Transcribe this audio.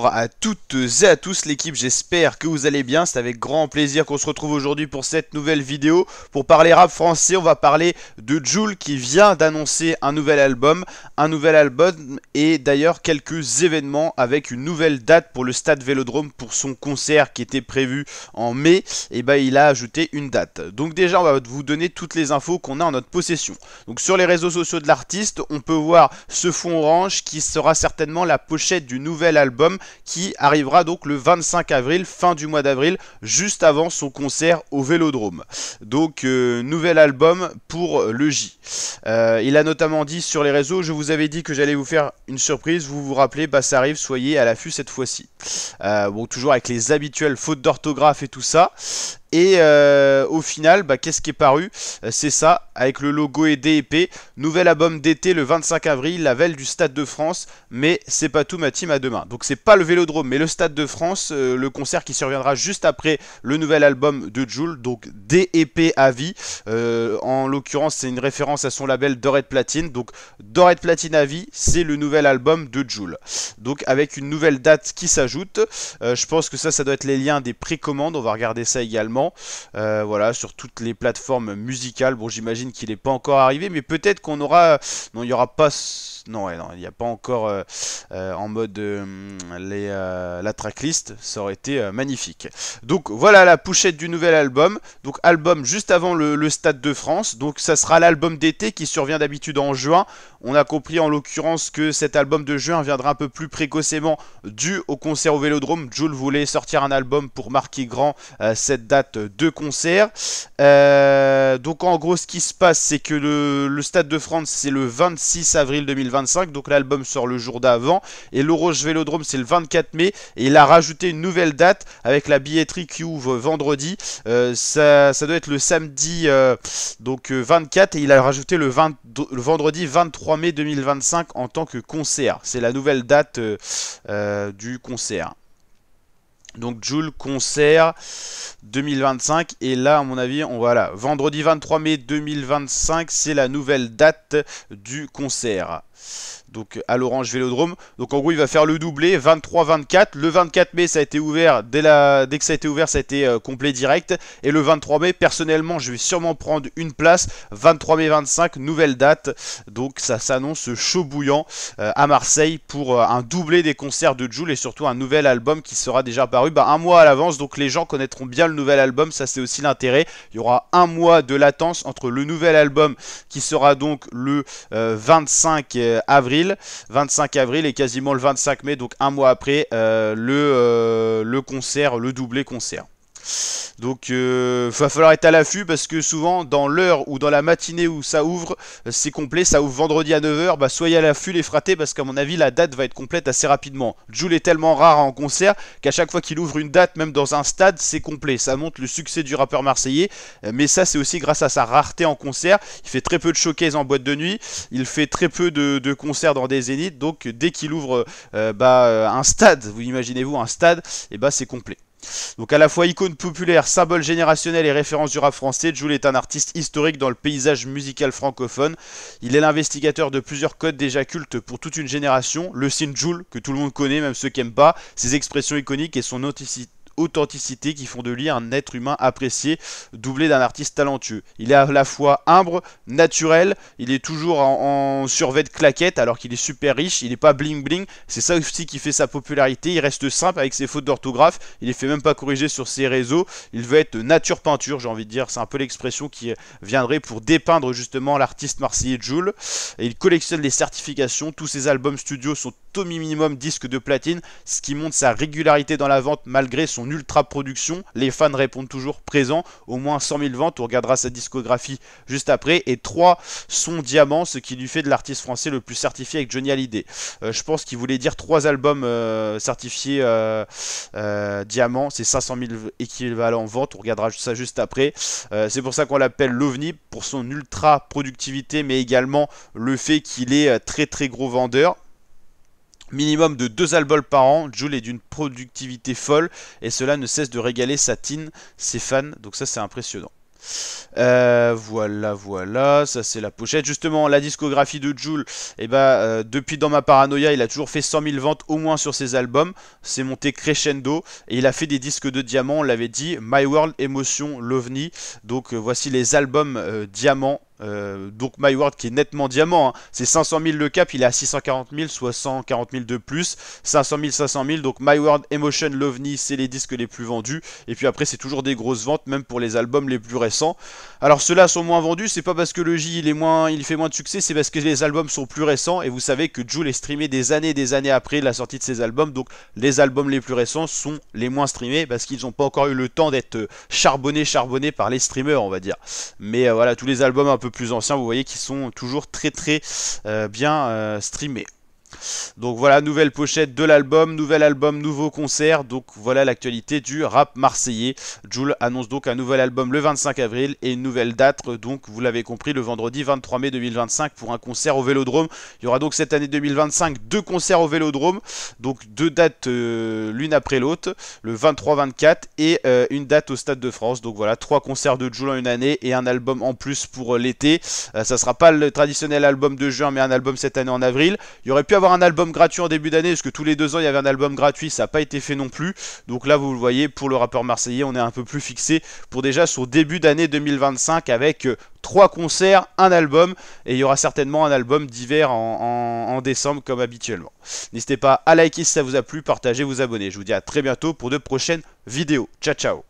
Bonjour à toutes et à tous l'équipe, j'espère que vous allez bien. C'est avec grand plaisir qu'on se retrouve aujourd'hui pour cette nouvelle vidéo. Pour parler rap français, on va parler de Jul qui vient d'annoncer un nouvel album et d'ailleurs quelques événements avec une nouvelle date pour le Stade Vélodrome pour son concert qui était prévu en mai. Et bah il a ajouté une date. Donc déjà on va vous donner toutes les infos qu'on a en notre possession. Donc sur les réseaux sociaux de l'artiste, on peut voir ce fond orange qui sera certainement la pochette du nouvel album qui arrivera donc le 25 avril, fin du mois d'avril, juste avant son concert au Vélodrome. Donc nouvel album pour le J. Il a notamment dit sur les réseaux, je vous avais dit que j'allais vous faire une surprise, vous vous rappelez, bah ça arrive, soyez à l'affût cette fois-ci. Bon, toujours avec les habituelles fautes d'orthographe et tout ça. Et au final, bah, qu'est-ce qui est paru? C'est ça, avec le logo et DEP. Nouvel album d'été le 25 avril, la veille du Stade de France. Mais c'est pas tout, ma team, à demain. Donc c'est pas le Vélodrome, mais le Stade de France. Le concert qui surviendra juste après le nouvel album de Jul. Donc DEP à vie. En l'occurrence, c'est une référence à son label Dorette Platine. Donc Dorette Platine à vie, c'est le nouvel album de Jul. Donc avec une nouvelle date qui s'ajoute. Je pense que ça doit être les liens des précommandes. On va regarder ça également. Voilà, sur toutes les plateformes musicales. Bon, j'imagine qu'il n'est pas encore arrivé, mais peut-être qu'on aura... Non, il n'y aura pas... Non, ouais, non, il n'y a pas encore en mode la tracklist. Ça aurait été magnifique. Donc voilà la pochette du nouvel album. Donc album juste avant le Stade de France. Donc ça sera l'album d'été qui survient d'habitude en juin. On a compris en l'occurrence que cet album de juin viendra un peu plus précocement dû au concert au Vélodrome. Jul voulait sortir un album pour marquer grand cette date de concert. Donc en gros ce qui se passe, c'est que le Stade de France c'est le 26 avril 2025. Donc l'album sort le jour d'avant. Et l'Orange Vélodrome c'est le 24 mai. Et il a rajouté une nouvelle date avec la billetterie qui ouvre vendredi. Ça doit être le samedi 24. Et il a rajouté le vendredi 23 mai 2025 en tant que concert. C'est la nouvelle date du concert. Donc Jul concert 2025 et là à mon avis voilà, vendredi 23 mai 2025 c'est la nouvelle date du concert. Donc à l'Orange Vélodrome. Donc en gros il va faire le doublé 23-24. Le 24 mai ça a été ouvert. Dès que ça a été ouvert ça a été complet direct. Et le 23 mai personnellement je vais sûrement prendre une place. 23 mai 25 nouvelle date. Donc ça s'annonce chaud bouillant à Marseille pour un doublé des concerts de Jul. Et surtout un nouvel album qui sera déjà paru un mois à l'avance. Donc les gens connaîtront bien le nouvel album. Ça c'est aussi l'intérêt. Il y aura un mois de latence entre le nouvel album qui sera donc le 25 avril. 25 avril et quasiment le 25 mai, donc un mois après le concert, le doublé concert. Donc va falloir être à l'affût parce que souvent dans l'heure ou dans la matinée où ça ouvre, c'est complet, ça ouvre vendredi à 9 h, bah soyez à l'affût les fratés parce qu'à mon avis la date va être complète assez rapidement. Jul est tellement rare en concert qu'à chaque fois qu'il ouvre une date, même dans un stade, c'est complet. Ça montre le succès du rappeur marseillais, mais ça c'est aussi grâce à sa rareté en concert. Il fait très peu de showcase en boîte de nuit, il fait très peu de concerts dans des zéniths, donc dès qu'il ouvre un stade, vous imaginez-vous un stade, et c'est complet. Donc à la fois icône populaire, symbole générationnel et référence du rap français, Jul est un artiste historique dans le paysage musical francophone. Il est l'investigateur de plusieurs codes déjà cultes pour toute une génération. Le signe Jul, que tout le monde connaît, même ceux qui n'aiment pas, ses expressions iconiques et son authenticité qui font de lui un être humain apprécié, doublé d'un artiste talentueux. Il est à la fois humble, naturel, il est toujours en survêt de claquettes alors qu'il est super riche, il n'est pas bling bling, c'est ça aussi qui fait sa popularité, il reste simple avec ses fautes d'orthographe, il les fait même pas corriger sur ses réseaux, il veut être nature peinture, j'ai envie de dire, c'est un peu l'expression qui viendrait pour dépeindre justement l'artiste marseillais Jul. Et il collectionne les certifications, tous ses albums studio sont au minimum disque de platine, ce qui montre sa régularité dans la vente malgré son ultra production. Les fans répondent toujours présents, au moins 100 000 ventes, on regardera sa discographie juste après, et 3 sont diamants, ce qui lui fait de l'artiste français le plus certifié avec Johnny Hallyday. Je pense qu'il voulait dire 3 albums certifiés diamants, c'est 500 000 équivalents en vente, on regardera ça juste après. C'est pour ça qu'on l'appelle l'OVNI, pour son ultra productivité, mais également le fait qu'il est très gros vendeur. Minimum de 2 albums par an, Jul est d'une productivité folle et cela ne cesse de régaler sa team, ses fans, donc ça c'est impressionnant. Voilà, ça c'est la pochette. Justement, la discographie de Jul, depuis Dans ma paranoïa, il a toujours fait 100 000 ventes au moins sur ses albums. C'est monté crescendo et il a fait des disques de diamant, on l'avait dit, My World, Emotion, Lovni. Donc voici les albums diamant. Donc My World qui est nettement diamant, hein. C'est 500 000 le cap, il est à 640 000, soit 140 000 de plus, 500 000, 500 000, donc My World, Emotion, Lovni, c'est les disques les plus vendus, et puis après c'est toujours des grosses ventes, même pour les albums les plus récents. Alors ceux-là sont moins vendus, c'est pas parce que le J il fait moins de succès, c'est parce que les albums sont plus récents, et vous savez que Jul est streamé des années après la sortie de ses albums, donc les albums les plus récents sont les moins streamés, parce qu'ils n'ont pas encore eu le temps d'être charbonnés par les streamers, on va dire. Mais voilà, tous les albums un peu plus anciens, vous voyez qu'ils sont toujours très bien streamés. Donc voilà, nouvelle pochette de l'album, nouvel album, nouveau concert. Donc voilà l'actualité du rap marseillais. Jul annonce donc un nouvel album le 25 avril et une nouvelle date, donc vous l'avez compris, le vendredi 23 mai 2025 pour un concert au Vélodrome. Il y aura donc cette année 2025 deux concerts au Vélodrome, donc deux dates l'une après l'autre, le 23-24 et une date au Stade de France. Donc voilà, trois concerts de Jul en une année et un album en plus pour l'été. Ça sera pas le traditionnel album de juin mais un album cette année en avril. Il y aurait pu avoir un album gratuit en début d'année, parce que tous les 2 ans il y avait un album gratuit, ça n'a pas été fait non plus. Donc là vous le voyez, pour le rappeur marseillais, on est un peu plus fixé pour déjà son début d'année 2025 avec 3 concerts, un album, et il y aura certainement un album d'hiver en décembre comme habituellement. N'hésitez pas à liker si ça vous a plu, partager, vous abonner. Je vous dis à très bientôt pour de prochaines vidéos. Ciao ciao.